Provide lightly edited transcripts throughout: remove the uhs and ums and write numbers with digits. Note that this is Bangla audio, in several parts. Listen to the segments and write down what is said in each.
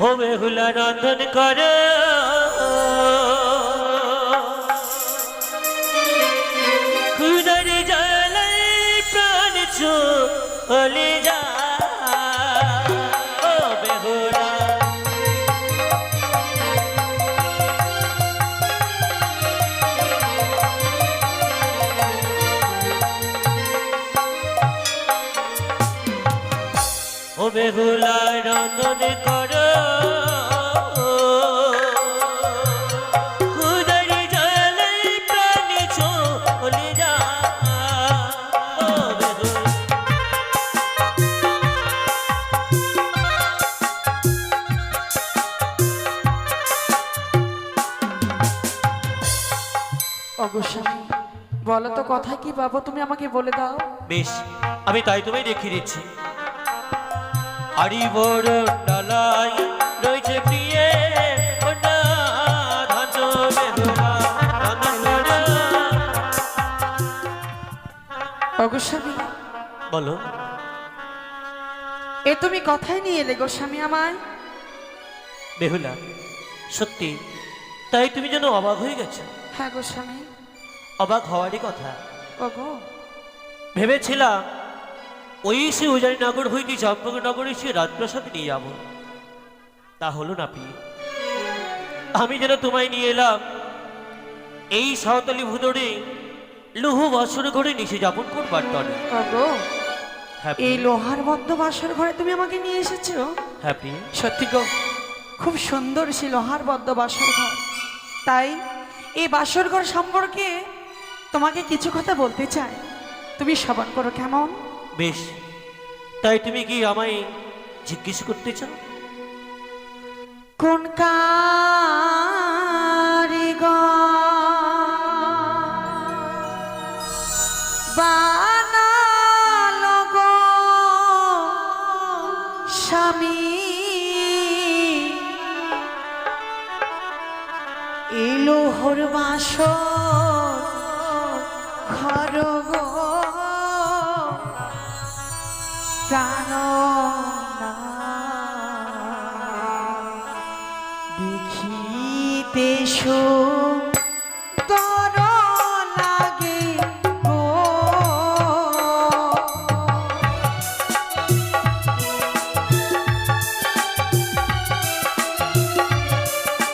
ও বেহুলা রন্ধন কর খুদার জ্বালাই প্রাণ চলে যা ও বেহুলা ও বেহুলা রন্ধন কর খুদার জ্বালাই প্রাণ চলে যা ও বেহুলা অগোস্বামী বলো তো কথা কি বাবু, তুমি আমাকে বলে দাও। বেশ, আমি তাই তোমায় দেখিয়ে দিচ্ছি। হাড়ি বড় ডালাই রয়েছে প্রিয়ে কন্যা ধাঁচ বেহুলা রন্ধন কর। অগোস্বামী বলো, এ তুমি কথাই নিয়ে এলে গোস্বামী আমায়। বেহুলা সত্যি তাই তুমি যেন অবাক হয়ে গেছো? হ্যাঁ গোস্বামী। অবাক হওয়ারই কথা। ওগো ভেবেছিলাম ওই সে উজানি নগর হইতে চম্পকনগরে সে রাজপ্রাসাদ নিয়ে যাব, তা হলো না প্রিয়। আমি যেন তোমায় নিয়ে এলাম এই সাঁওতালি ভুদরে লৌহ বাসর ঘরে নিশে যাপন করবার তরে। ওগো হ্যাঁ এই প্রিয়, লোহার বদ্ধ বাসর ঘরে তুমি আমাকে নিয়ে এসেছো? হ্যাঁ প্রিয়। সত্যি গো, খুব সুন্দর সেই লোহার বদ্ধ বাসর ঘর। তাই এই বাসর ঘর সম্পর্কে তোমাকে কিছু কথা বলতে চাই, তুমি শ্রবণ করো কেমন? বেশ, তাই তুমি কি আমায় জিজ্ঞেস করতে চাও? কোন কারিগর বানালো গো স্বামী এই লোহর বাসর ঘর গো দেখিতে সুন্দর লাগে গো।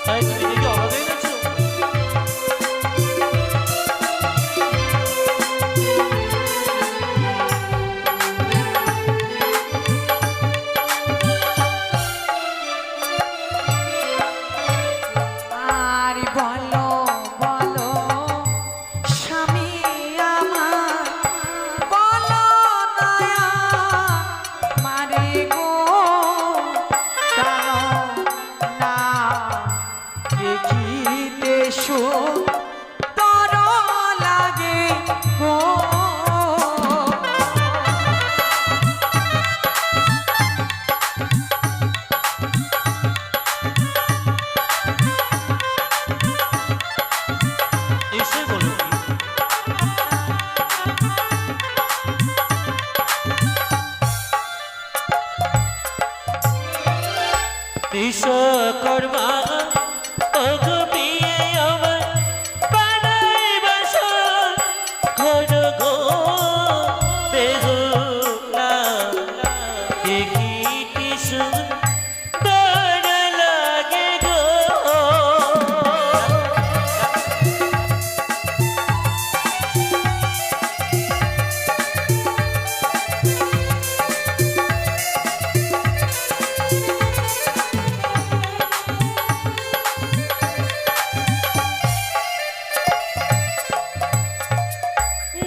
তাই তুমি দেখে অবাক হয়ে গেছো? আর বলো বলো স্বামী আমার, বলো নয়া মারে গো কানো না দেখিতে সুন্দর লাগে গো। নিশ্চয়ই বলো প্রিয়। বিশ্বকর্মা ওগো প্রিয়ে আমার বানাই বাসর ঘর গো বেহুলা দেখিতে সুন্দর লাগে গো।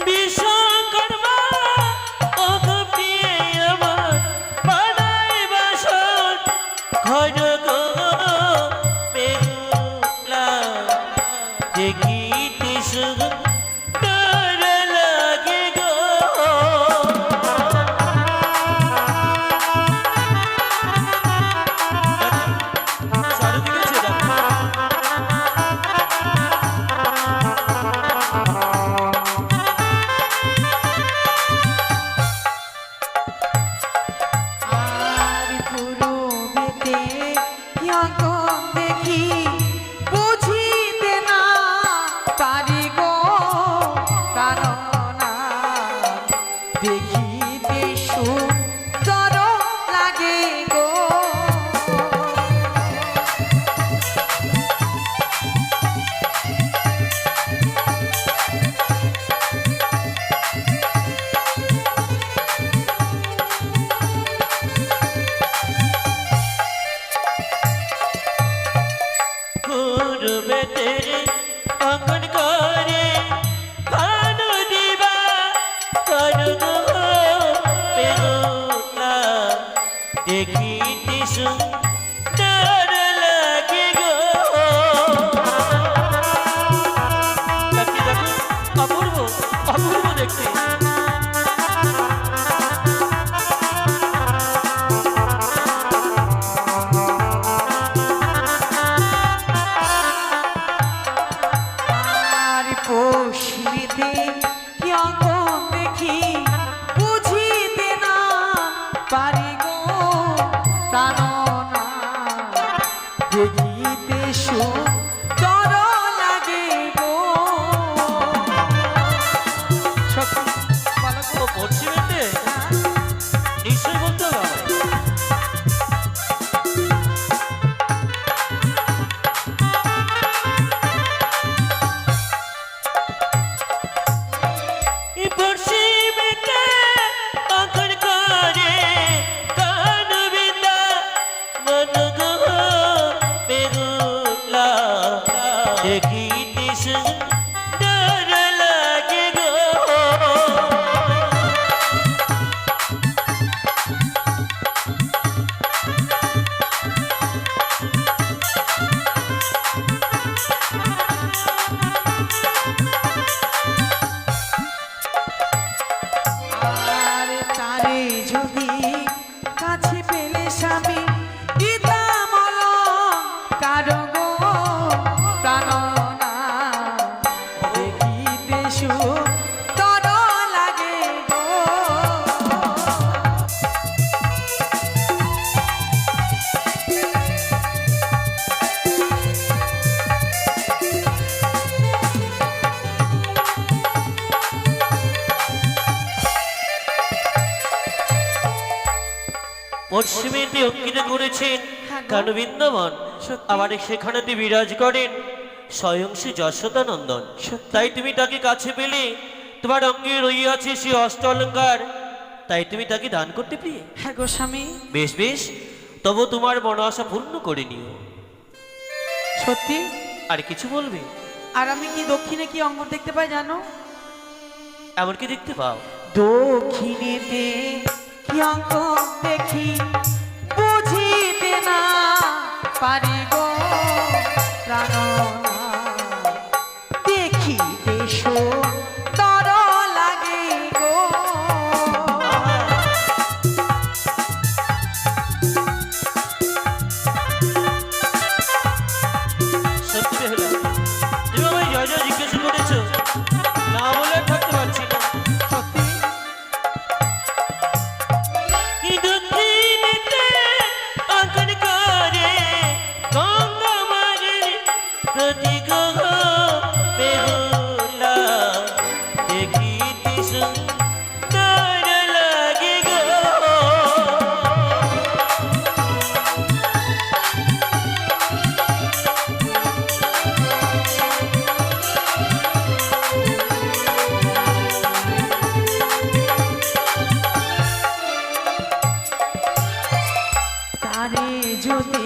বিশ্বকর্মা ওগো প্রিয়ে আমার বানাই বাসর ঘর গো বেহুলা দেখিতে সুন্দর লাগে গো। চারিদিকে ছেড়া। আর পুরো বেতে দেখিতে সুন্দর লাগে গো। সখী, বলো গো। ও পশ্চিমেতে নিশ্চয় বলতে হবে আমায়। এই পশ্চিমেতে অঙ্কন করে কানবিন্দা মন গো বেহুলা, দেখিতে সুন্দর লাগে গো। আর তারে যদি কাছে পেলে স্বামী দিতাম কারো গো প্রাণনা, দেখিতে সুন্দর লাগে গো। পশ্চিমেতে অঙ্কিত করেছেন হ্যাঁ গো। কানবৃন্দাবন, সত্যি? আবার সেখানেতে বিরাজ করেন স্বয়ং শ্রী যশোদানন্দন। সত্যি? তাই তুমি তাকে কাছে পেলে, তোমার অঙ্গে রইয়াছে সে অষ্ট অলঙ্কার, তাই তুমি তাকে দান করতে প্রিয়ে। হ্যাঁ গো স্বামী। বেশ বেশ, তবু তোমার মনোআশা পূর্ণ করে নিও। সত্যি? আর কিছু বলবে? আর আমি কি দক্ষিণে কি অঙ্গ দেখতে পাই জানো? এমন কি দেখতে পাও? দক্ষিণেতে কি অঙ্ক দেখি বুঝিতে না পারি গো প্রাণনা, দেখিতে সুন্দর লাগে গো। সত্যি বেহুলা, তুমি আমায় জয় জয় জিজ্ঞাসা করেছো, না বলে আর থাকতে পারছি না। সত্যি? এই দক্ষিণেতে অঙ্কন করে গঙ্গা মায়ের প্রতি গ্রহ বেহুলা, দেখিতে সুন্দর লাগে গো। তারে যদি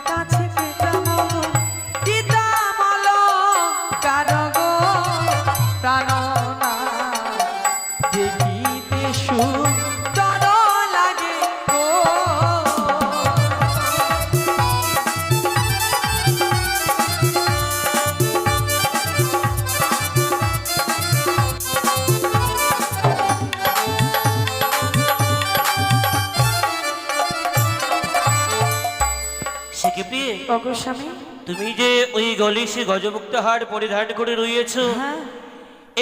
কাছে পেতাম দিতাম কারো গো প্রাণনা, দেখিতে সুন্দর লাগে গো। সে কি প্রিয়ে, অগো স্বামী। তুমি যে ওই গলিসে গজমুক্ত হার পরিধান করে রয়েছো, হ্যাঁ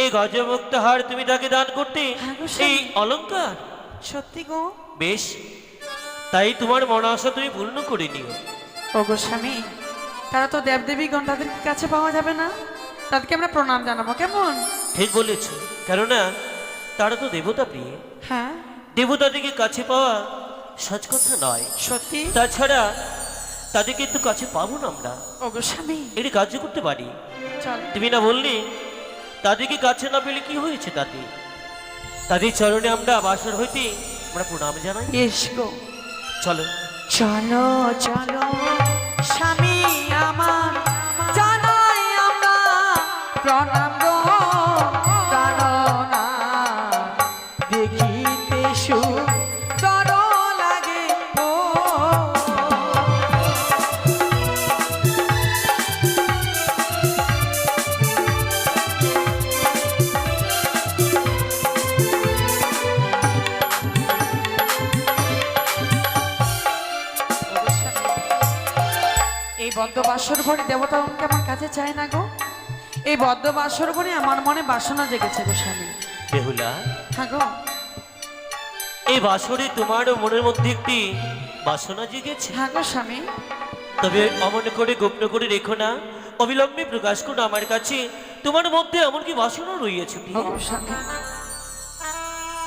এই গজমুক্ত হার তুমি তাকে দান করতে, হ্যাঁ গো স্বামী। এই অলংকার। সত্যি গো। বেশ, তাই তোমার মনোআশা তুমি পূর্ণ করে নিও। ওগো স্বামী, তারা তো দেবদেবীগণ, তাদের কাছে পাওয়া যাবে না? তাদেরকে আমরা প্রণাম জানাবো কেমন? ঠিক বলেছ, কেননা তারা তো দেবতা প্রিয়ে, হ্যাঁ দেবতাদেরকে কাছে পাওয়া সহজ কথা নয়। সত্যি? তাছাড়া তাদেরকে একটু কাছে পাবো না আমরা, ওগো স্বামী, এটি কার্য করতে পারি। চল। তুমি না বললে তাদেরকে কাছে না পেলে কি হয়েছে, তাতে তাদের চরণে আমরা বাসর হইতে আমরা প্রণাম জানাই। এস গো। চলো চলো চলো স্বামী আমার, জানাই আমরা প্রণাম গো প্রাণনা, দেখিতে সুন্দর লাগে গো। এই বদ্ধ বাসর ঘরে দেবতা আমাকে আমার কাছে চায় না গো। এই বদ্ধ বাসর ঘরে আমার মনে বাসনা জেগেছে গো স্বামী। বেহুলা, হ্যাঁ গো। এই বাসরে তোমার মনের মধ্যে একটি বাসনা জেগেছে। হ্যাঁ গো স্বামী। তবে অমন করে গোপন করে রেখো না, অবিলম্বে প্রকাশ করো আমার কাছে তোমার মধ্যে এমন কি বাসনা রয়েছে প্রিয়া? ওগো স্বামী,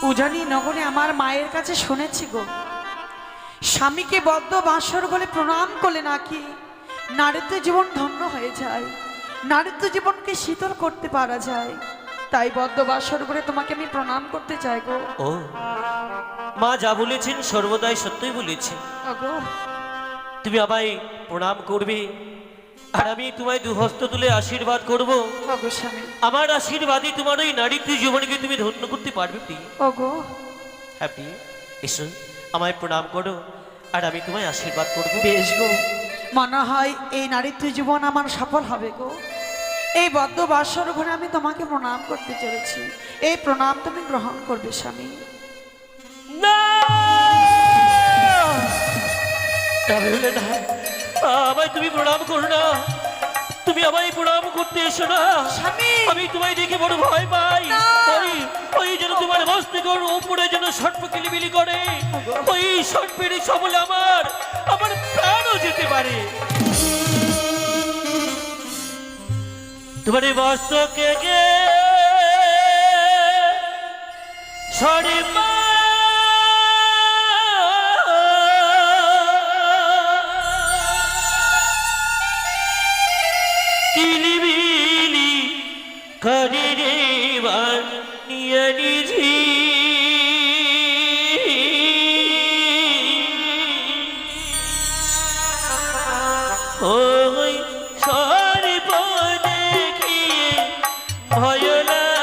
উজানি নগরে আমার মায়ের কাছে শুনেছি গো, স্বামীকে বদ্ধ বাসর বলে প্রণাম করলে নাকি নারীত্ব জীবন ধন্য হয়ে যায়, নারীত্ব জীবনকে শীতল করতে পারা যায়। তাই বদ্ধ বাসর বলে তোমাকে আমি প্রণাম করতে চাই গো। ও মা যা বলেছেন সর্বদাই সত্যই বলেছেন। ওগো তুমি আমায় প্রণাম করবে আর আমি তোমায় দুহস্ত তুলে আশীর্বাদ করব। ওগো স্বামী, আমার আশীর্বাদই তোমার ওই নারীত্ব জীবনকে তুমি ধন্য করতে পারবে প্রিয়া। ওগো হ্যাপি এসো, আমায় প্রণাম করো আর আমি তোমায় আশীর্বাদ করব। বেশ গো, মনে হয় এই নারীত্ব জীবন আমার সফল হবে গো। এই বদ্ধ বাসর ঘরে আমি তোমাকে প্রণাম করতে চলেছি, এই প্রণাম তুমি গ্রহণ করবে স্বামী। না তবে হলে না, আমায় তুমি প্রণাম করো না, তুমি আমায় প্রণাম করতে এসো না। স্বামী, আমি তোমায় দেখে বড় ভয় পাই। না। ওই ওই যেন তোমার মস্তিষ্কের উপরে যেন সর্প কিলিবিলি করে, ওই সর্পের সবলে আমার আমার প্রাণও যেতে পারে। তোমার এই মস্তকে গে সর্প কিলিবিলি করে রে নিয়ে নিঝি ওই সর্প দেখিয়ে ভয় লাগে।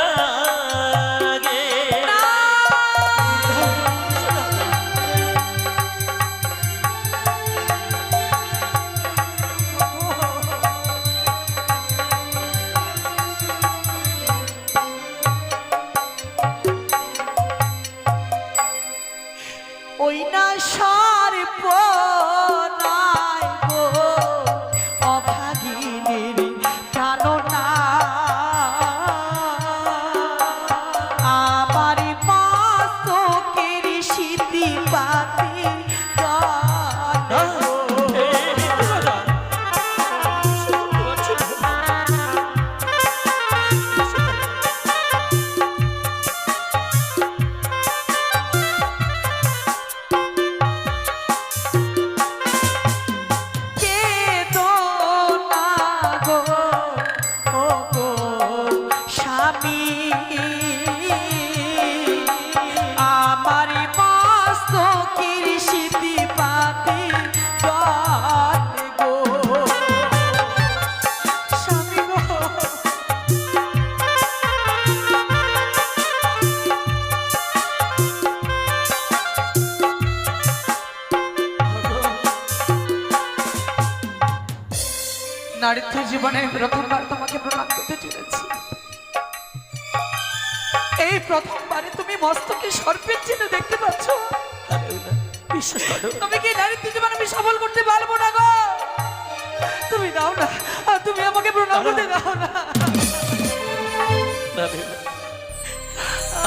ওই না সর্প নাই গো অভাগিনীর প্রাণনা, আমার মস্তকের স্মৃতি পাতি আমার মস্তকের স্মৃতি পাতি গো স্বামী গো। নারীত্ব জীবনে প্রথমবার তোমাকে প্রণাম করতে চলেছি, এই প্রথমবারে তুমি মস্তকে সর্পের চিহ্ন দেখতে পাচ্ছ। বিশ্বাস করো, তুমি কি নারীত্ব জীবন আমি সফল করতে পারবো না গো? তুমি দাও না, তুমি আমাকে প্রণাম করতে দাও না।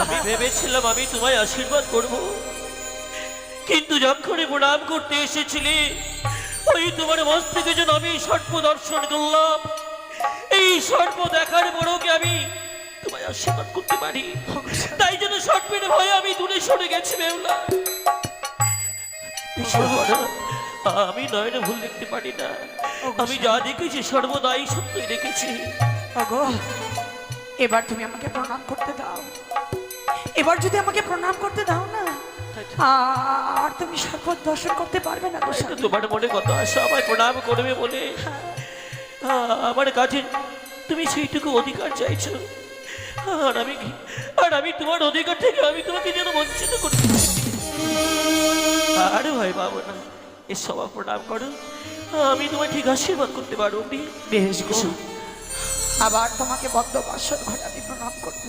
আমি ভেবেছিলাম আমি তোমায় আশীর্বাদ করব, কিন্তু যখন প্রণাম করতে এসেছিলে ওই তোমার মস্তকে যেন আমি সর্প দর্শন করলাম। এই সর্প দেখার পরকে আমি তোমায় আশীর্বাদ করতে পারি, তাই জন্য সর্পের ভয়ে আমি দূরে সরে গেছি। বেউলা আমি নয়নে ভুল দেখতে পারি না, আমি যা দেখেছি সর্বদাই সত্যই দেখেছি। ওগো, এবার তুমি আমাকে প্রণাম করতে দাও, এবার যদি আমাকে প্রণাম করতে দাও না আর তুমি সর্প দর্শন করতে পারবে না গো স্বামী। তোমার মনে কত আশা আমায় প্রণাম করবে বলে আমার কাছে তুমি সেইটুকু অধিকার চাইছো, আর আমি তোমার অধিকার থেকে আমি তোমাকে যেন বঞ্চিত করতে আরে ভয় পাবো না, এর সবাই প্রণাম করো, আমি তোমায় ঠিক আশীর্বাদ করতে পারবো। বেশ গো, আবার তোমাকে বদ্ধ বাসর ঘরে আমি প্রণাম করব,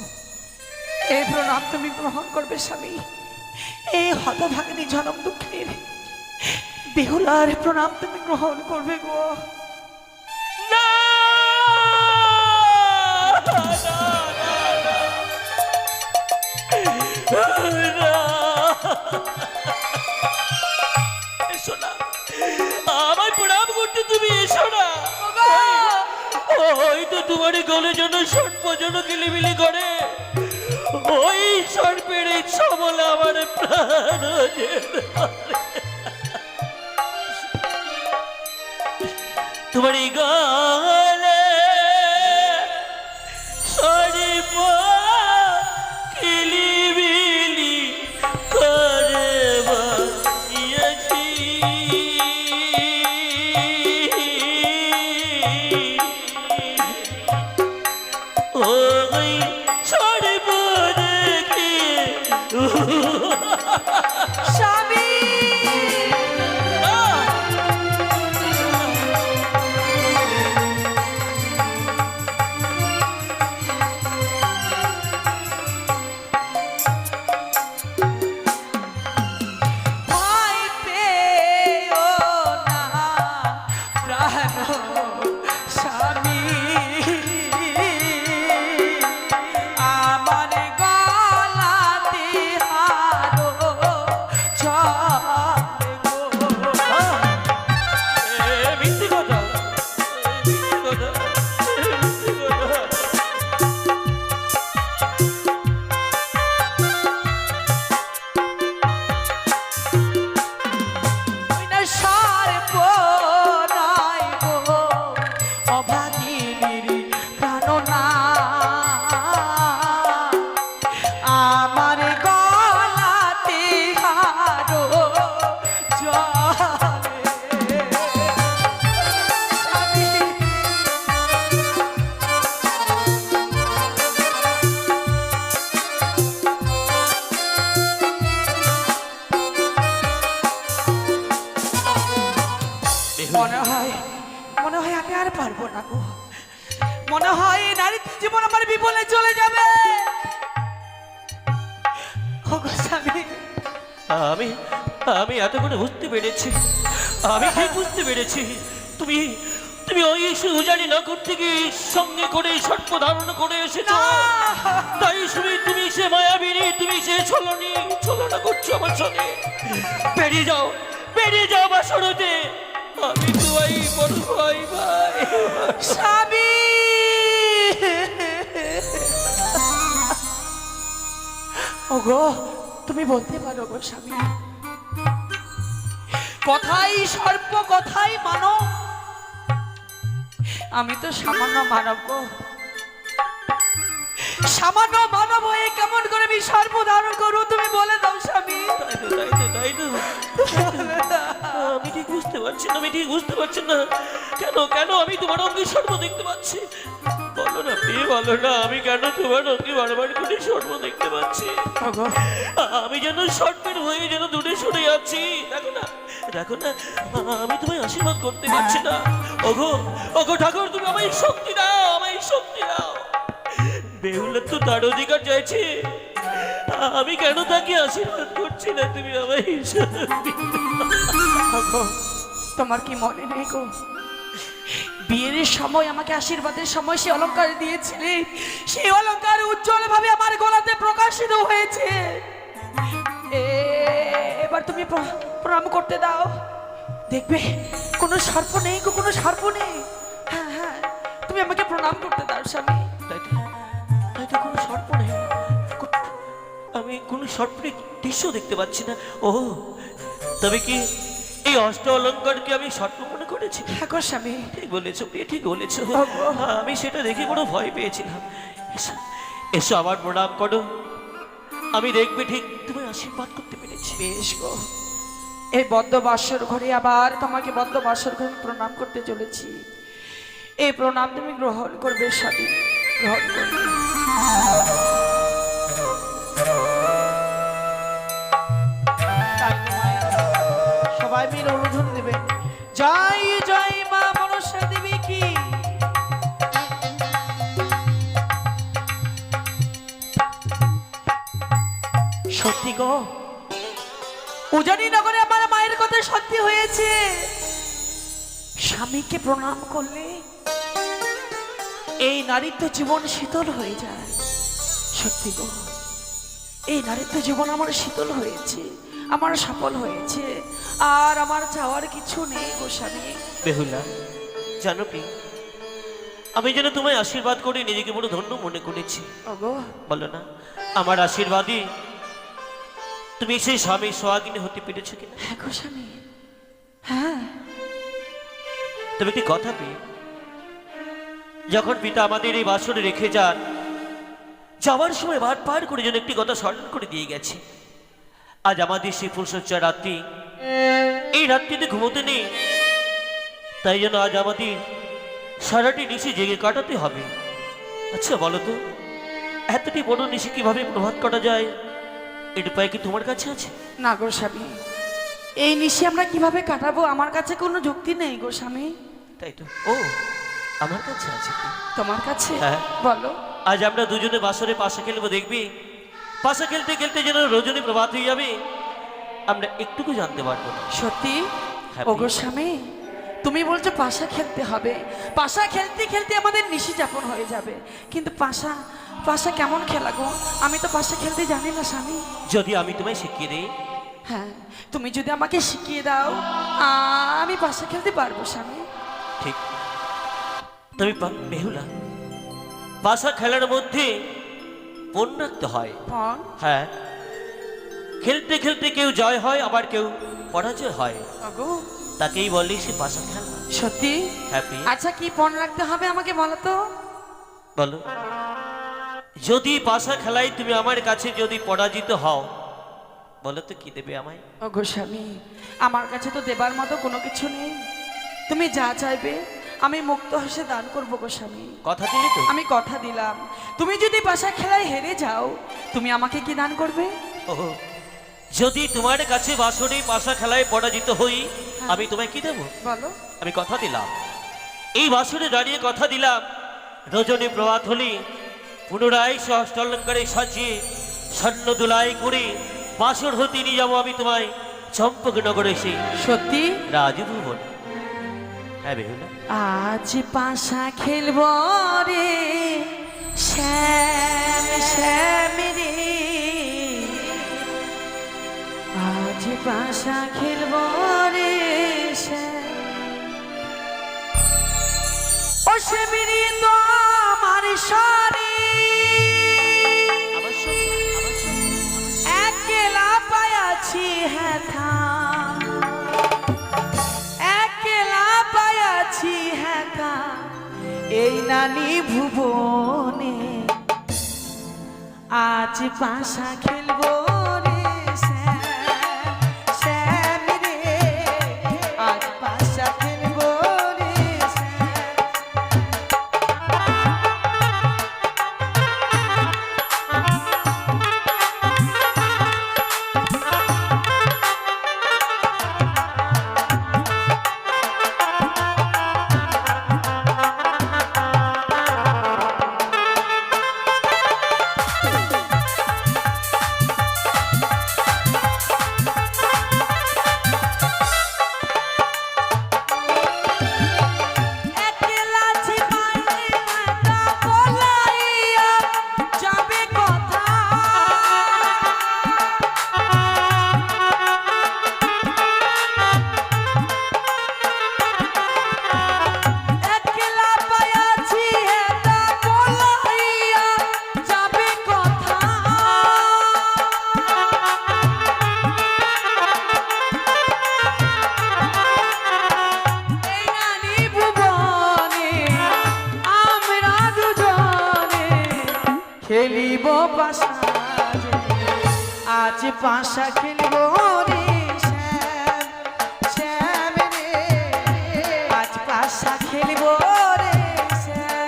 এই প্রণাম তুমি গ্রহণ করবে স্বামী। এই হতভাগিনী জনম দুঃখের বেহুলার প্রণাম তুমি গ্রহণ করবে গো। না আমায় প্রণাম করতে তুমি এসো না। ওই তো তোমার গলে যেন সর্প যেন কিলিবিলি করে, ওই সর্পের ইচ্ছা বলে আমার প্রাণ যেতে পারে। তোমার গলে সর্প কিলিবিলি করে বানিয়েছি। ওই সর্প দেখে স্বামী ভয় পেও না প্রাণ স্বামী, আমার গলাতে হারো জলে গো। মিথ্যে কথা, মিথ্যে কথা, মিথ্যে কথা। বিনা সর্প নাই গো অভাগিনীর প্রাণনা, আমার গলাতে হারো জলে। স্বামী মনে হয় আমি আর পারবো না গো, মনে হয় এই নারীর জীবন আমার বিপলে চলে যাবে। ও গো স্বামী, আমি আমি এতক্ষণে বুঝতে পেরেছি, আমি ঠিক বুঝতে পেরেছি। তুমি তুমি ওই উজানি নগর থেকে সঙ্গে করে সর্প ধারণ করে এসেছ। তাই তুমি সে মায়াবিনী, তুমি সে ছলনা করছো আমার সঙ্গে। বেরিয়ে যাও, বেরিয়ে যাও বাসরতে, আমি তোমায় বড় ভয় ভাই। স্বামী ওগো তুমি বলতে পারো গো স্বামী, কথাই সর্প কথাই মানব, আমি তো সামান্য মানব গো, সামান্য মানব হয়ে কেমন করে আমি সর্প ধারণ করবো তুমি বলে দাও স্বামী। তাই তো আমি ঠিক বুঝতে পারছি না, আমি ঠিক বুঝতে পারছি না কেন কেন আমি তোমার অঙ্গে সর্ব দেখতে পাচ্ছি। বলো না প্রিয়, বলো না আমি কেন তোমার অঙ্গে বারবার করে সর্ব দেখতে পাচ্ছি। আমি যেন সর্পের হয়ে যেন দূরে সরে যাচ্ছি। দেখো না, দেখো না, আমি তোমায় আশীর্বাদ করতে পারছি না। ওগো ওগো ঠাকুর, তুমি আমায় শক্তি দাও, আমায় শক্তি দাও। বেহুলা তো তার অধিকার চাইছে, আমি কেন তাকে আশীর্বাদ করছি না? তুমি আমায় শক্তি দাও। তোমার কি মনে নেই গো, বিয়ের সময় আমাকে আশীর্বাদের সময় সে অলংকার দিয়েছিলে, সেই অলংকার উজ্জ্বল ভাবে আমার গলাতে প্রকাশিত হয়েছে। এবার তুমি প্রণাম করতে দাও, দেখবে কোনো সর্প নেই গো, কোনো সর্প নেই। হ্যাঁ হ্যাঁ, তুমি আমাকে প্রণাম করতে দাও স্বামী। তাই তো কোনো সর্প নেই, আমি কোনো সর্পের দৃশ্য দেখতে পাচ্ছি না। ও তবে কি এই অষ্ট অলঙ্কারকে আমি সর্প মনে করেছি? হ্যাঁ গো স্বামী, ঠিক বলেছো প্রিয়, ঠিক বলেছো। আমি সেটা দেখে বড় ভয় পেয়েছিলাম। এসো আমার প্রণাম করো, আমি দেখবে ঠিক তুমি আশীর্বাদ করতে পেরেছি। বেশ গো, এই বদ্ধ বাসর ঘরে আবার তোমাকে বদ্ধ বাসর ঘরে প্রণাম করতে চলেছি। এই প্রণাম তুমি গ্রহণ করবে স্বামী, গ্রহণ করবে। সবাই মিলে অনুধ্বনি দেবেন, জয় জয় মা মনসা দেবী কি। সত্যি গো, উজানি নগরে আমার মায়ের কথা সত্যি হয়েছে। স্বামীকে প্রণাম করলে এই নারীত্ব জীবন শীতল হয়ে যায়। সত্যি গো, এই নারীত্ব জীবন আমার শীতল হয়েছে, আমার সফল হয়েছে। আর আমার চাওয়ার কিছু নেই গো স্বামী। বেহুলা, জানো কি, আমি যেন তোমায় আশীর্বাদ করে নিজেকে বড় ধন্য মনে করেছি। ওগো বলো না, আমার আশীর্বাদই তুমি সেই স্বামী সোহাগিনী হতে পেরেছো কিনা? হ্যাঁ গো স্বামী, হ্যাঁ। তবে একটি কথা পেয়ে, যখন পিতা আমাদের এই বাসরে রেখে যান, যাওয়ার সময় বারবার করে যেন একটি কথা স্মরণ করে দিয়ে গেছে। আজ আমাদের সেই ফুলসজ্জা রাত্রি, এই রাত্রিতে ঘুমোতে নেই, তাই যেন আজ আমাদের সারাটি নিশি জেগে কাটাতে হবে। আচ্ছা বলো তো, এতটি বড় নিশি কিভাবে প্রভাত কাটা যায়, এর উপায় কি তোমার কাছে আছে? না গো স্বামী, এই নিশি আমরা কিভাবে কাটাবো আমার কাছে কোনো যুক্তি নেই গো স্বামী। তাই তো, ও আমার কাছে আছে কি? তোমার কাছে? হ্যাঁ। বলো। আজ আমরা দুজনে বাসরে পাশা খেলবো, দেখবি পাশা খেলতে খেলতে যেন রজনী প্রভাত হয়ে যাবে, আমরা একটুকু জানতে পারবো না। সত্যি? হ্যাঁ, ওগো স্বামী, তুমি বলছো পাশা খেলতে হবে, পাশা খেলতে খেলতে আমাদের নিশি যাপন হয়ে যাবে, কিন্তু পাশা পাশা কেমন খেলা গো? আমি তো পাশা খেলতে জানি না স্বামী। যদি আমি তোমায় শিখিয়ে দিই? হ্যাঁ, তুমি যদি আমাকে শিখিয়ে দাও, আমি পাশা খেলতে পারবো স্বামী। ঠিক। তবে বেহুলা, পাশা খেলার মধ্যে পণ রাখতে হয়। পণ? হ্যাঁ, খেলতে খেলতে কেউ জয় হয়, আবার কেউ পরাজয় হয়, ওগো তাকেই বলি সে পাশা খেলা। সত্যি? হ্যাপি। আচ্ছা, কি পণ রাখতে হবে আমাকে বলো তো। বলো, যদি পাশা খেলায় তুমি আমার কাছে যদি পরাজিত হও, বলো তো কি দেবে আমায়? ওগো স্বামী, আমার কাছে তো দেবার মতো কোনো কিছু নেই, তুমি যা চাইবে আমি মুক্ত হাসে দান করবো গো স্বামী। কথা দিলি তো? আমি কথা দিলাম, তুমি যদি পাশা খেলায় হেরে যাও, তুমি আমাকে কি দান করবে? ও, যদি তোমার কাছে বাসরে পাশা খেলায় পরাজিত হই, আমি তোমায় কি দেবো? বলো। আমি কথা দিলাম, এই বাসরে দাঁড়িয়ে কথা দিলাম, রজনী প্রভাত হলে পুনরায় সহস্রালঙ্কারে সাজিয়ে স্বর্ণ দোলাই করে বাসর হতে নিয়ে যাবো আমি তোমায় চম্পকনগরে এসে সত্যি? রাজভুবন। হ্যাঁ বেহুলা। আজ পাশা খেলবো রে শ্যাম শ্যাম রে, আজ পাশা খেলবো রে শ্যাম। ও শ্যামেরি তো আমার সারি, আমার সঙ্গে, আমার সঙ্গে। একলা পায়াছি হ্যাথা, একলা পায়াছি হ্যাথা এই নানি ভুবনে, আজ পাশা খেলবো রে শ্যাম শ্যাম রে, আজ পাশা খেলবো রে শ্যাম। একলা ছিপাইলে একা পলাইয়া যাবে কথা, একলা পায়াছি একা পলাইয়া যাবে কথা, এই নানি ভুবনে আমরা দুজনে খেলিব পাশা যে, আজ পাশা খেলিব রে শ্যাম শ্যাম রে, আজ পাশা খেলিব রে শ্যাম।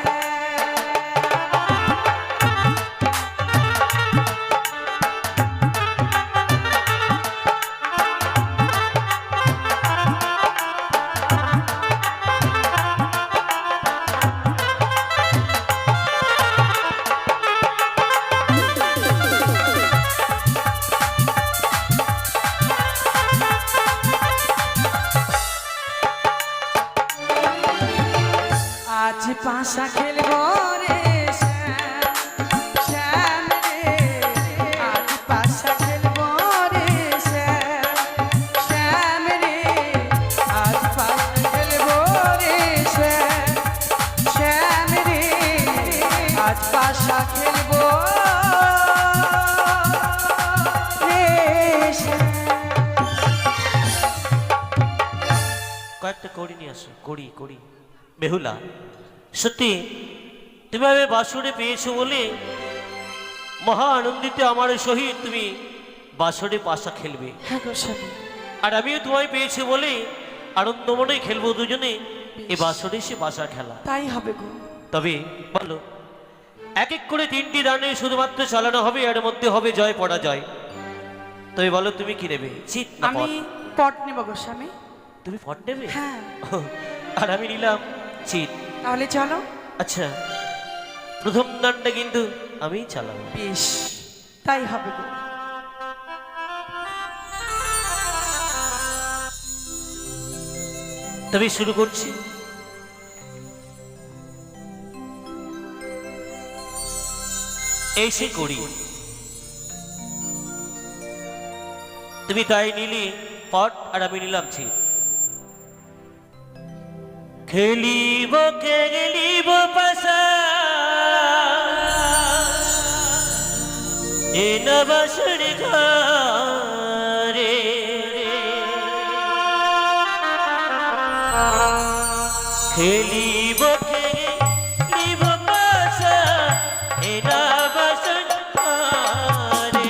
আজ পাশা খেলবো রে শ্যাম শ্যাম রে, আজ পাশা খেলবো রে শ্যাম শ্যাম রে, করি নিয়ে আসো, করি করি। বেহুলা, সত্যি তুমি আমি বাসরে পেয়েছো বলে মহা আনন্দিত আমার সহিত তুমি বাসরে পাশা খেলবে, হ্যাঁ গো স্বামী, আর আমিও তোমায় পেয়েছি বলে আনন্দ মনে খেলবো দুজনে এই বাসরে সে বাসা খেলা। তাই হবে গো। তবে বলো, এক এক করে 3টি রানে শুধুমাত্র চালানো হবে, এর মধ্যে হবে জয় পরাজয়। তবে বলো তুমি কি নেবে, চিত না আমি পট? পট নেব গো স্বামী। তুমি পট নেবে? হ্যাঁ। আর আমি নিলাম চিত। তাহলে চলো। আচ্ছা, প্রথম দানটা কিন্তু আমিই চালাবো। বেশ, তাই হবে গো। তবে শুরু করছি। এসে করি, তুমি তাই নিলি পট আর আমি নিলাম চিত। খেলিব খেলিব পাশা এ নবাসর ঘরে, খেলিব খেলিব পাশা এ নবাসর ঘরে।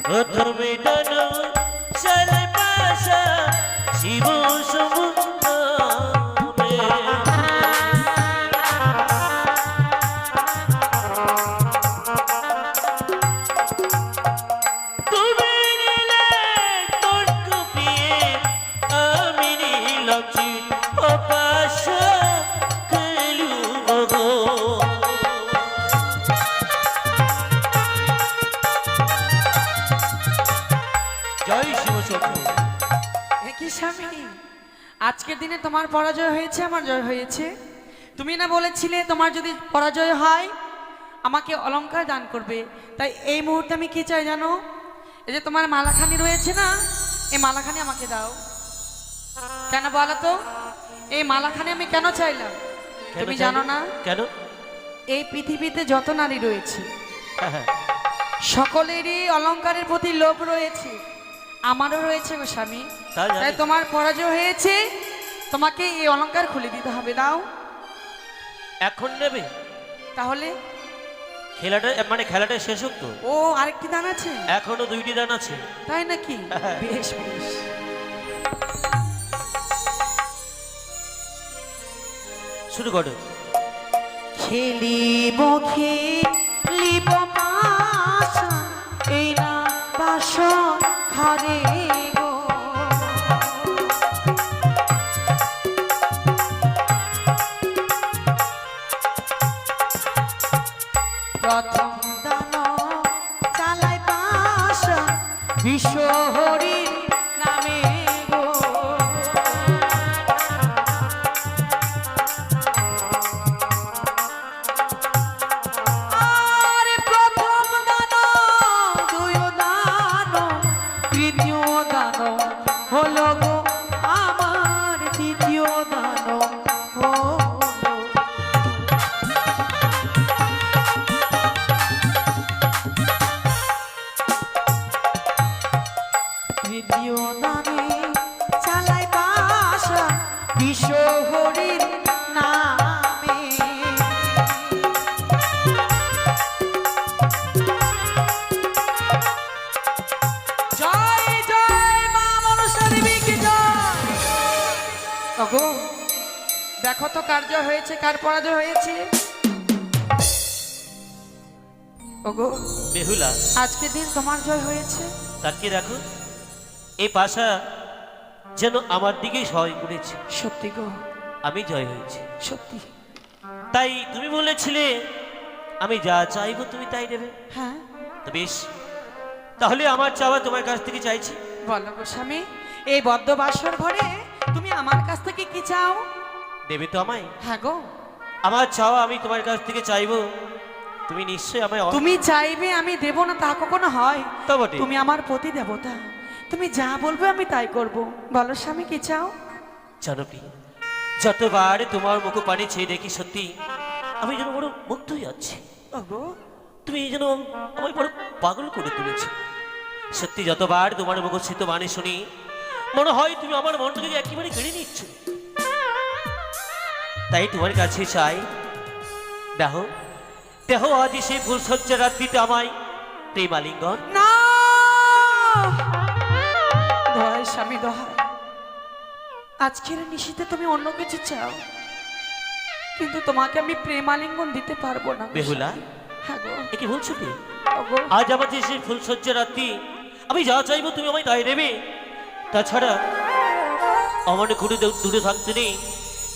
প্রথমে ডানো চলে পাশা শিব সমুদ্রে, তুমি নিলে তোর কুপিয়ে আমি নিলাম চিত ও পাশা খেলুব গো। জয় শিব শম্ভু। কি স্বামী, আজকের দিনে তোমার পরাজয় হয়েছে, আমার জয় হয়েছে। তুমি না বলেছিলে তোমার যদি পরাজয় হয় আমাকে অলংকার দান করবে, তাই এই মুহূর্তে আমি কি চাই জানো? এই যে তোমার মালাখানি রয়েছে না, এই মালাখানি আমাকে দাও। কেন বলো তো, এই মালাখানি আমি কেন চাইলাম তুমি জানো না? কেন? এই পৃথিবীতে যত নারী রয়েছে হ্যাঁ, সকলেরই অলংকারের প্রতি লোভ রয়েছে, আমারও রয়েছে গো স্বামী। তা জানি। তাই তোমার পরাজয় হয়েছে, তোমাকে এই অলংকার খুলে দিতে হবে। দাও। এখন নেবে? তাহলে খেলাটা মানে খেলাটা শেষ হোক তো। ও আরেকটি দান আছে? এখনো 2টি দান আছে। তাই নাকি? বেশ বেশ। শুরু করো। খেলিব খেলিব পাশা এই না বাসর ঘরে গো, প্রথম দান চালাই পাশা বিশ্ব হরির নামে গো। আরে প্রথম দান দুই দান তৃতীয় দান হলো গো আমার দ্বিতীয় দান হলো। তৃতীয় দানে চালাই পাশা বিশ্ব হরির নামে। জয় জয় মা মনসা দেবীকে জয়। ওগো দেখো তো কার জয় হয়েছে, কার পরাজয় হয়েছে। ওগো বেহুলা, আজকের দিন তোমার জয় হয়েছে। তাকিয়ে দেখো, এই পাশা যেন আমার দিকেই সহায় করেছে। সত্যি গো, আমি জয় হয়েছি। সত্যি। তাই তুমি বলেছিলে আমি যা চাইবো তুমি তাই দেবে। হ্যাঁ তো বেশ, তাহলে আমার চাওয়া তোমার কাছ থেকে চাইছি। বলো গো স্বামী, এই বদ্ধ বাসর ঘরে তুমি আমার কাছ থেকে কি চাও? দেবে তো আমায়? হ্যাঁ গো, আমার চাওয়া আমি তোমার কাছ থেকে চাইবো, তুমি নিশ্চয়ই আমায় তুমি চাইবে আমি দেব না তা কখনো হয়? তা বটে। তুমি আমার প্রতি দেবতা, তুমি যা বলবে আমি তাই করব। বলো স্বামী কি চাও? জানবি, যতবার তোমার মুখ পানি ছেয়ে দেখি সত্যি আমি যেন বড় মুগ্ধ হয়ে যাচ্ছি। ওগো, তুমি যেন আমায় বড় পাগল করে তুলেছো। সত্যি যতবার তোমার মুখস্থিত বাণী শুনি মনে হয় তুমি আমার মনটাকে একেবারে কেড়ে নিচ্ছ। তাই তোমার কাছে চাই, দেখো দেখো আজ সেই ফুলসজ্জা রাত্রিতে আমায় প্রেমালিঙ্গন। না, দোহাই স্বামী দোহাই, আজকের নিশীতে তুমি অন্য কিছু চাও, কিন্তু তোমাকে আমি প্রেমালিঙ্গন দিতে পারবো না। বেহুলা, হ্যাঁ গো, এ কি বলছো কি? ওগো, আজ আমাদের সেই ফুলসজ্জা রাত্রি আমি যা চাইবো তুমি আমায় তাই দেবে। তাছাড়া আমার ঘুরে দূরে থাকতে নেই,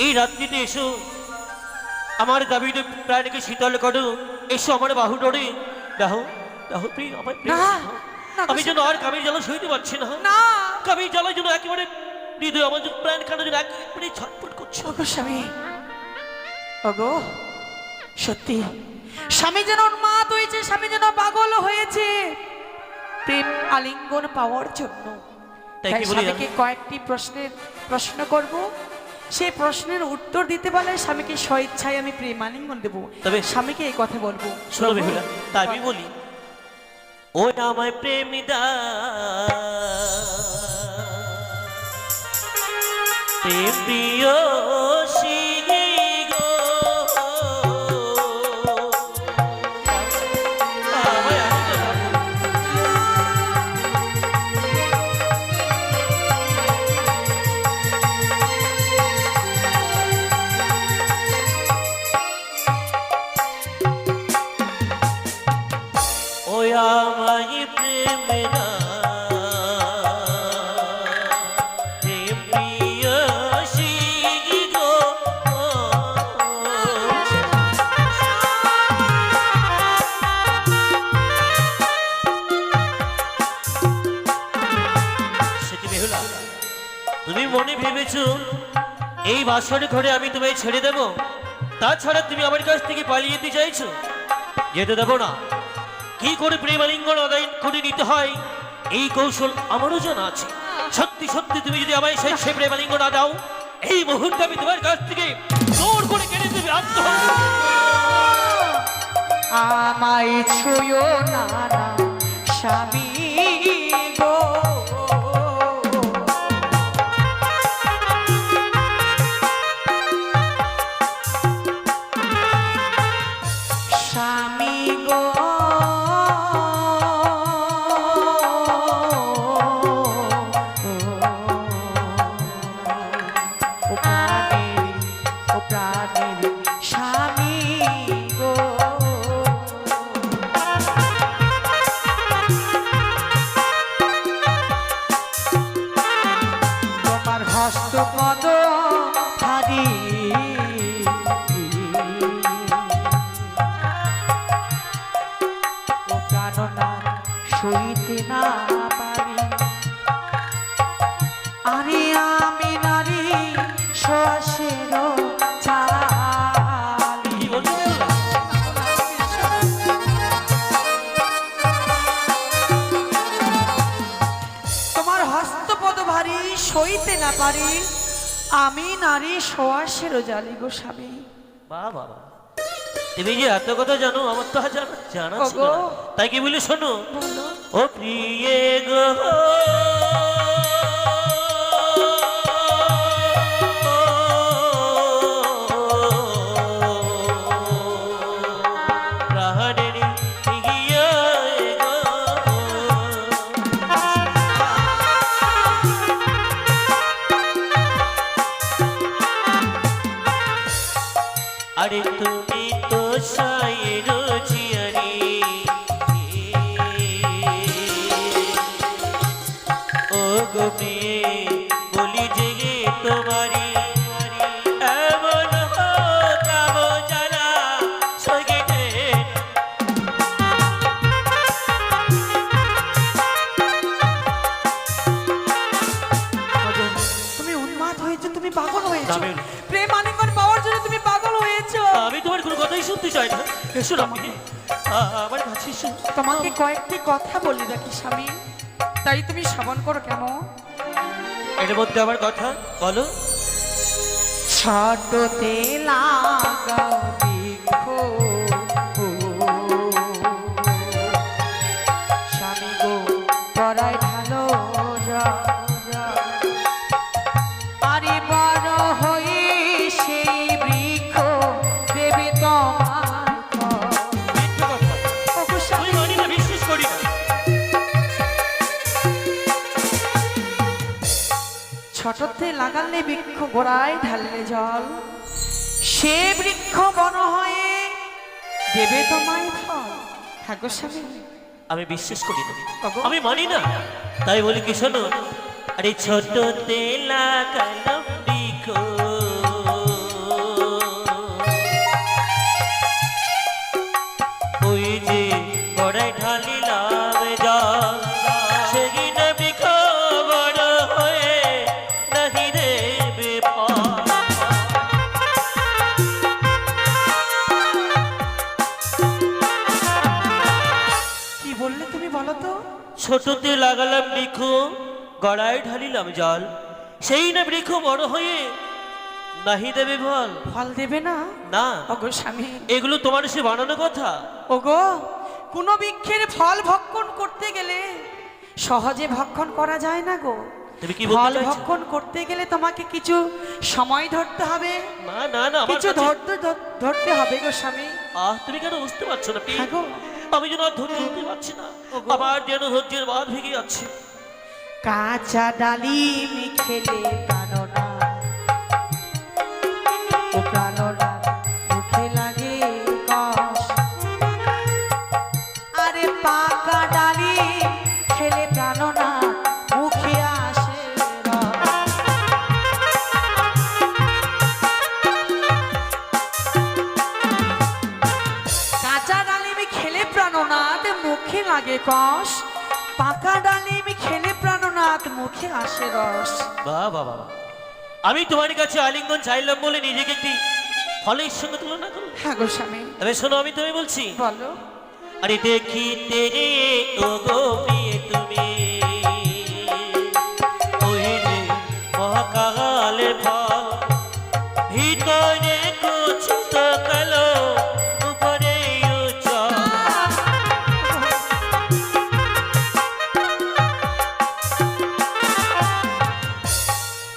এই রাত্রিতে এসো আমার দাবিতে প্রাণীকে শীতল করো, এসো আমার বাহু ডরে। দেখো দেখো প্রিয় আমার প্রিয়, না, না গো, আমি যেন আর কামির জ্বালা সইতে পারছি না। না, কামির জ্বালা যেন একেবারে হৃদয় আমার যেন প্রাণ কাটা যেন একেবারে ছটফট করছে। ওগো স্বামী, ওগো সত্যি স্বামী যেন উন্মাদ হয়েছে, স্বামী যেন পাগল হয়েছে প্রেম আলিঙ্গন পাওয়ার জন্য। তাই তাই কি বলি স্বামীকে কয়েকটি প্রশ্ন করব, সেই প্রশ্নের উত্তর দিতে পারলে স্বামীকে স্বেচ্ছায় আমি প্রেম আলিঙ্গন দেবো। তবে স্বামীকে এই কথা বলবো। শোনো বেহুলা, তা আমি বলি ও আমায় প্রেমিদা প্রেম প্রিয় গো আমায় আনতে দাও। ও আমায় প্রেমিদা প্রেম প্রিয় গো সেটি বেহুলা, তুমি মনে ভেবেছো এই বাসর ঘরে আমি তোমায় ছেড়ে দেব? তাছাড়া তুমি আমার কাছ থেকে পালিয়ে যেতে চাইছো? যেতে দেবো না। কি করে প্রেমালিঙ্গন আদায় করে নিতে হয় এই কৌশল আমারও জানা আছে। সত্যি সত্যি তুমি যদি আমায় সেই প্রেমালিঙ্গন না দাও, এই মুহূর্তে আমি তোমার কাছ থেকে জোর করে কেড়ে দেবে আত্মহত্যা। আমায় ছুঁয়ো না না স্বামী গো, স্বামী গো, ও প্রাণের স্বামী গো, তোমার হস্তপদ হারি ও প্রাণনা সইতে না পারি, আরে আমি নারী শ্বাসের চালি। কি বলছো বেহুলা? তোমার হস্তপদ ভারী সইতে না পারি, আমি নারী সোয়াশের জালি গো স্বামী। বাহ বাবা, তুমি যে এত কথা জানো আমার তো আর জানা ছিল ওগো। না। তাই কি বলি শোনো, বলো, ও প্রিয়ে গো প্রাণের গিয়ে গো আরে তুমি তো সায়ের জিয়ারি ও গো প্রিয়ে বলি জেগে তোমারি এমন হতাম জানা সঙ্গে হয়েছো, না, আমি- প্রেম আলিঙ্গন পাওয়ার জন্য তুমি পাগল হয়েছো। আমি তোমার কোনো কথাই শুনতে চাই না। এসো নাপি, আমার কাছে এসো। তোমাকে কয়েকটি কথা বলি রাখি স্বামী, তাই তুমি শ্রবণ করো কেমন। এর মধ্যে আমার কথা বলো। ছোটতে লাগা বৃক্ষ, স্বামী গো পরায় ঢালো যা, আরে বড় হয়ে সেই বৃক্ষ দেবে তোমার ফল। মিথ্যে কথা, ওগো আমি স্বামী, মানি না, বিশ্বাস করি না। ছোটতে লাগালে বৃক্ষ, গোড়ায় ঢাললে জল, সে বৃক্ষ বড় হয়ে দেবে তোমায় ফল। হ্যাঁ গো স্বামী, আমি বিশ্বাস করি না, ওগো। আমি মানি না। তাই বলি কি শোনো, আরে ছোট তেলা কালাম দিখো, ওই যে গড়াই ঢালিলাম জল, সেই না বৃক্ষ বড় হয়ে নাহি দেবে ফল। কি বললে তুমি বলো তো? ছোটতে লাগালাম বৃক্ষ, গড়ায় ঢালিলাম জল, সেই না বৃক্ষ বড় হয়ে নাহি দেবে ফল। ফল দেবে না? না, ওগো স্বামী, এগুলো তোমার সে বানানো কথা। ওগো কোনো বৃক্ষের ফল ভক্ষণ করতে গেলে সহজে ভক্ষণ করা যায় না গো। তুমি কি বলতে ফল চাইছো? ভক্ষণ করতে গেলে তোমাকে কিছু সময় ধরতে হবে, না না না, আমার কিছু কাছে- ধরতে হবে গো স্বামী। তুমি কেন বুঝতে পারছো না? হ্যাঁ গো। আমি যেন আর ধৈর্য ধরতে পারছি না, ওগো। আমার যেন ধৈর্যের বাঁধ ভেঙে যাচ্ছে। কাঁচা ডালিম খেলে প্রাণনা, ও প্রাণনা মুখে লাগে কষ, আরে পাকা ডালিম খেলে প্রাণনা মুখে আসে রস। কাঁচা ডালিম খেলে প্রাণনাথ মুখে লাগে কষ, পাকা ডালিম খেলে প্রাণনাথ মুখে আসে রস। বাহ বাহ বাহ, আমি তোমার কাছে আলিঙ্গন চাইলাম বলে নিজেকে একটি ফলের সঙ্গে তুলনা করো। হ্যাঁ গো স্বামী, তবে শোনো, আমি তুমি বলছি, বলো। আরে দেখিতে ও গো প্রিয়ে তুমি, ওই যে মহাকালের ফল, ভিতরে কুচিত কালো, উপরে উজ্জ্বল।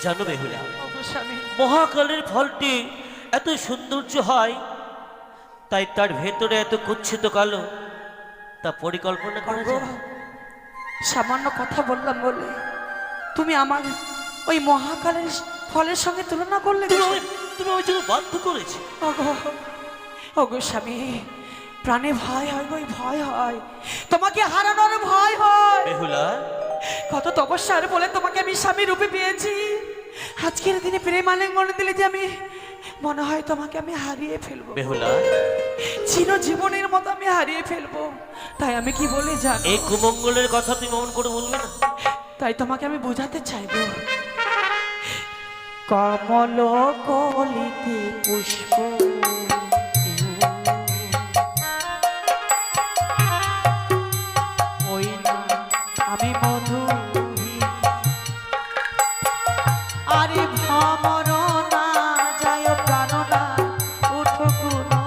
জানো বেহুলা, ওগো স্বামী, মহাকালের ফলটি এত সৌন্দর্য হয়, তাই তার ভেতরে এত কুচ্ছিত কালো, তা পরিকল্পনা করা ওগো, যায়। সামান্য কথা বললাম বলে তুমি আমার ওই মহাকালের ফলের সঙ্গে তুলনা করলে গো। তুমি ওই জন্য বাধ্য করেছি। ওগো, ওগো স্বামী, প্রাণে ভয় হয় গো, ভয় হয়, তোমাকে হারানোর ভয় হয়। বেহুলা, কত তপস্যার বলে তোমাকে আমি স্বামী রূপে পেয়েছি, আজকের দিনে প্রেম আলিঙ্গন দিলে যে আমি মনে হয় তোমাকে আমি হারিয়ে ফেলবো, বেহুলা, চিরজীবনের মতো আমি হারিয়ে ফেলবো। তাই আমি কি বলি জানো, এই কুমঙ্গলের কথা তুমি মন করে বলবে না। তাই তোমাকে আমি বোঝাতে চাইবো, কমল কলিতে পুষ্প, ওই না আমি মধু, আরে ভ্রমর না যায় প্রাণনা উঠো কোনো।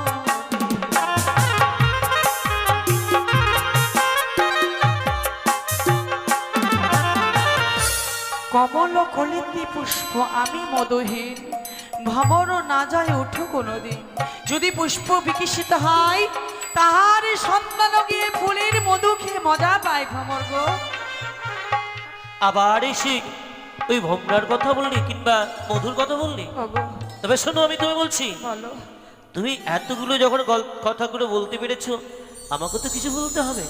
কমল কলিতে পুষ্প আমি মধুহীন, ভ্রমর না যায় উঠো কোনোদিন। যদি পুষ্প বিকশিত হয় তাহার সন্তান গিয়ে ফুলের মধু খেয়ে মজা পায় ভ্রমর গো। আবার এসে ওই ভোমরার কথা বললি কিংবা মধুর কথা বললি। ওগো, তবে শোনো, আমি তুমি বলছি, বলো। তুমি এতগুলো যখন কথাগুলো বলতে পেরেছো, আমাকে তো কিছু বলতে হবে।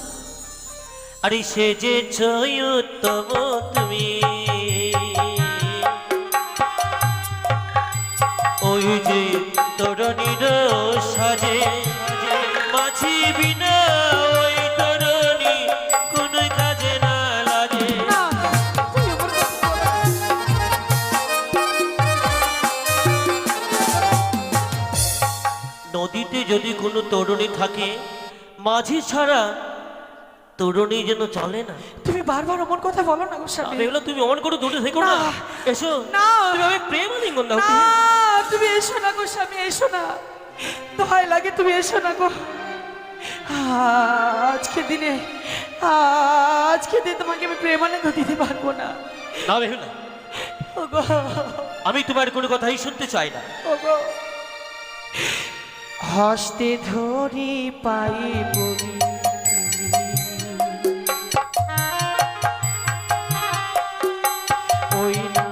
আরে সে যে উত্তম তুমি, ওই যে তরুণীর সাজে, মাঝি বিনা ওই তরুণী কোন কাজে না লাগে। না, তুই আমার কথা বলো না। যদি কোনো তরুণী থাকে, মাঝি ছাড়া তরুণী যেন চলে না। তুমি বারবার অমন কথা বলো না গো স্বামী। বেহুলা তুমি অমন করে দূরে থেকো না। না। এসো না। তুমি আমি প্রেম আলিঙ্গন দাও। না, তুমি এসো না গো স্বামী, এসো না, ভয় লাগে, তুমি এসো না গো। আজকে দিনে তোমাকে আমি প্রেমানন্দ দিতে পারবো না। না বেহুলা, ওগো, আমি তোমার কোনো কথাই শুনতে চাই না। ওগো, হস্তে ধরি পায়ে পড়ি, ওই না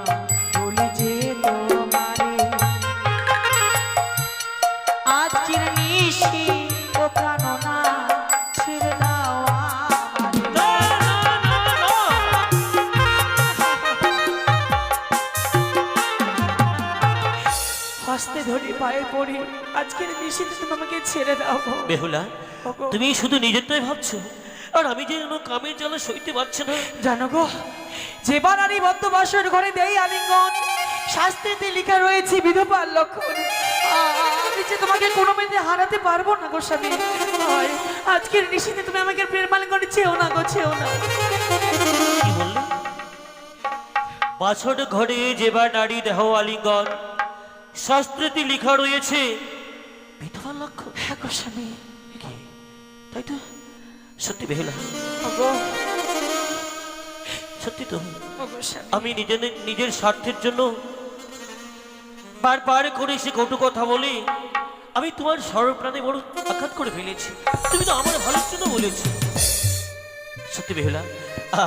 বলে যে তোমারে আজকের নিশি ও প্রাণনা ছেড়ে দাও আমারে। না, না, না, না। হস্তে ধরি পায়ে পড়ি, আজকের নিশিতে তুমি আমাকে ছেড়ে দাও গো। বেহুলা, ওগো, তুমি শুধু নিজেরটাই ভাবছো, আর আমি যে কোনো কামের জ্বালা সইতে পারছি না। জানো গো, যেবার আর এই বদ্ধ বাসর ঘরে দেই আলিঙ্গন, শাস্ত্রেতে লেখা রয়েছে বিধবার লক্ষণ। আমি যে তোমাকে কোনো মেয়েতে হারাতে পারবো না গো স্বামী। হয়, আজকের নিশিতে তুমি আমাকে প্রেম আলিঙ্গনে ছেও না গো, ছেও না। কি বললে? বাছর ঘরে যেবার নারী দেহ আলিঙ্গন, শাস্ত্রেতে লেখা রয়েছে বিধবা লক্ষণ। হ্যাঁ গো স্বামী। কি? তাই তো? সত্যি বেহুলা, ওগো, সত্যি তো? ওগো স্বামী। আমি নিজের স্বার্থের জন্য বারবার করে সে কটু কথা বলি, আমি তোমার সর্বপ্রাণে বড় আঘাত করে ফেলেছি। তুমি তো আমার ভালোর জন্য বলেছি। সত্যি বেহুলা,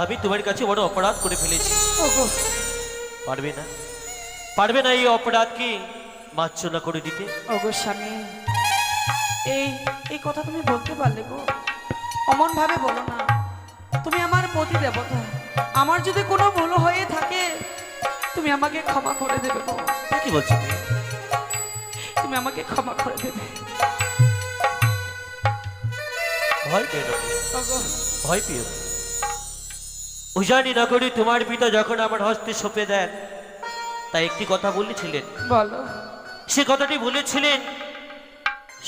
আমি তোমার কাছে বড় অপরাধ করে ফেলেছি। ওগো, পারবে না এই অপরাধকে মার্জনা করে দিতে? ওগো স্বামী, এই কথা তুমি বলতে পারলে গো? অমন ভাবে বলো না, তুমি আমার পতি দেবতা। আমার যদি কোনো ভুল হয়ে থাকে, তুমি আমাকে ক্ষমা করে দেবে গো। কি বলছো? তুমি আমাকে ক্ষমা করে দেবে। ভয় পেও না, ওগো, ভয় পেও না। উজানি নগরী তোমার পিতা যখন আমার হস্তে সঁপে দেন, তাই একটি কথা বলেছিলেন। বলো। সে কথাটি বলেছিলেন,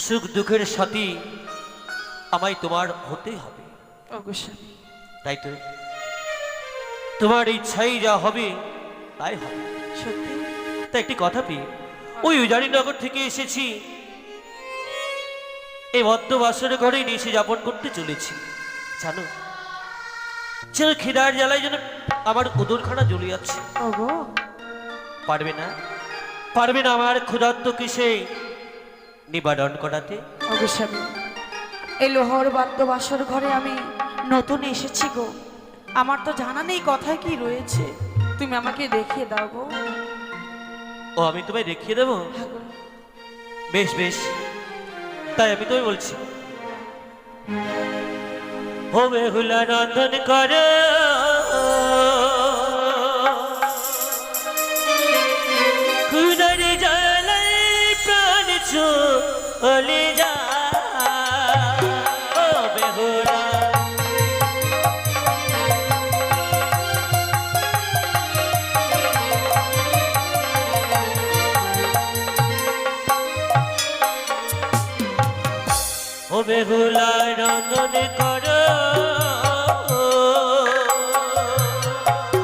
সুখ দুঃখের সাথী আমায় তোমার হতেই হবে। ওগো স্বামী, তাই তো তোমার ইচ্ছাই যা হবে তাই হবে। সত্যি? তাই একটি কথা পেয়ে ওই উজানিনগর থেকে এসেছি, এই বদ্ধ বাসর ঘরে নিশে যাপন করতে চলেছি। জানো, যেন খিদার জ্বালায় যেন আমার উদরখানা জ্বলে যাচ্ছে। ওগো, পারবে না আমার ক্ষুধার্তকে সে নিবারণ করাতে? ওগো স্বামী, এই লোহর বাদ্য বাসর ঘরে আমি নতুন এসেছি গো। আমার তো জানা নেই কথায় কি রয়েছে, তুমি আমাকে দেখিয়ে দাও গো। ও, আমি তোমায় দেখিয়ে দেবো? হ্যাঁ গো। বেশ বেশ, তাই আমি তোমায় বলছি, ও বেহুলা নন্দন কর, খুদার জ্বালায় প্রাণ চলে যা। ও বেহুলা, ও বেহুলা নন্দন কর,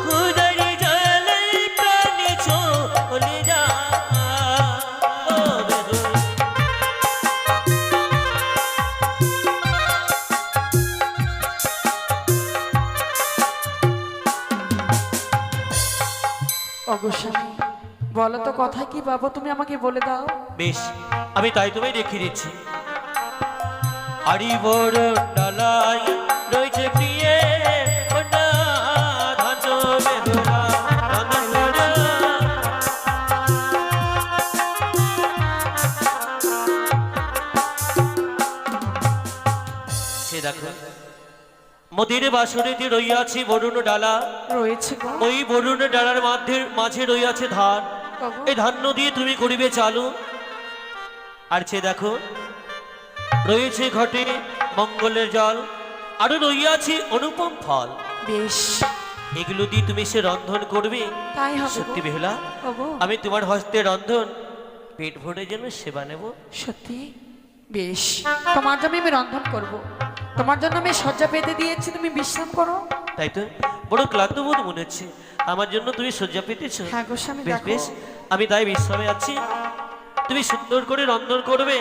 খুদার জ্বালায় প্রাণ চলে যা। ও বেহুলা, ওগো স্বামী, বলো তো কথা কি বাবু, তুমি আমাকে বলে দাও। বেশ, আমি তাই তোমায় দেখিয়ে দিচ্ছি। আরি বড় ডালাই রয়েছে প্রিয়ে কন্যা ধান বেহুলা নন্দন কর। সে দেখো, মদির বাসরেতে রইয়াছে বরুণ ডালা, রয়েছে গো। ওই বরুণ ডালার মাঝে রইয়াছে ধান। ওগো, এই ধান্য দিয়ে তুমি করিবে চালু। আর সে দেখো, রয়েছে ঘটে মঙ্গলের জল, আরো রইয়াছে অনুপম ফল। বেশ, এগুলো দিয়ে তুমি সে রন্ধন করবে। তাই হবে গো। সত্যি বেহুলা, ওগো, আমি তোমার হস্তে রন্ধন পেট ভরে যেন সেবা নেব। সত্যি? বেশ, তোমার জন্য আমি রন্ধন করব। তোমার জন্য আমি শয্যা পেতে দিয়েছি, তুমি বিশ্রাম করো। তাই তো, বড় ক্লান্ত বোধ মনে হচ্ছে। আমার জন্য তুমি শয্যা পেতেছ? হ্যাঁ গো স্বামী, বেশ দেখো। বেশ, আমি তাই বিশ্রামে আছি। তুমি সুন্দর করে রন্ধন করবে।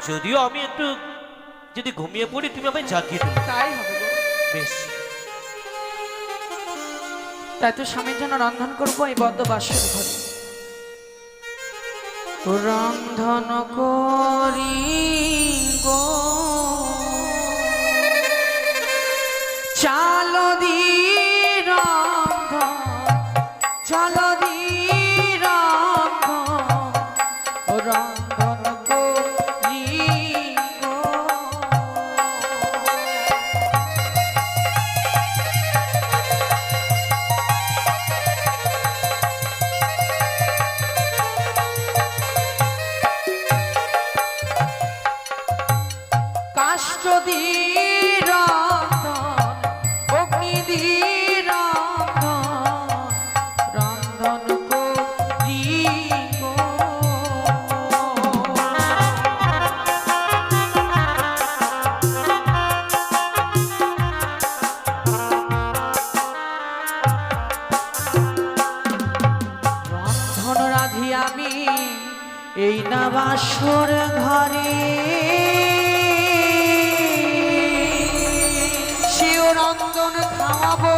যদিও আমি একটু যদি ঘুমিয়ে পড়ি, তুমি আমায় জাগিয়ে দেবে। তাই হবে গো। বেশ। তাই তো স্বামীর জন্য রন্ধন করবো এই বদ্ধ বাসর ঘরে। রন্ধন করি গো চাল দি রন্ধন, চাল দি রন্ধন, রন্ধন করি গো। কাষ্ঠ দি রন্ধন, অগ্নি দি রন্ধন, রন্ধন করি গো। রন্ধন রাধি আমি এই না বাসর ঘরে, সেও রন্ধন খাওয়াবো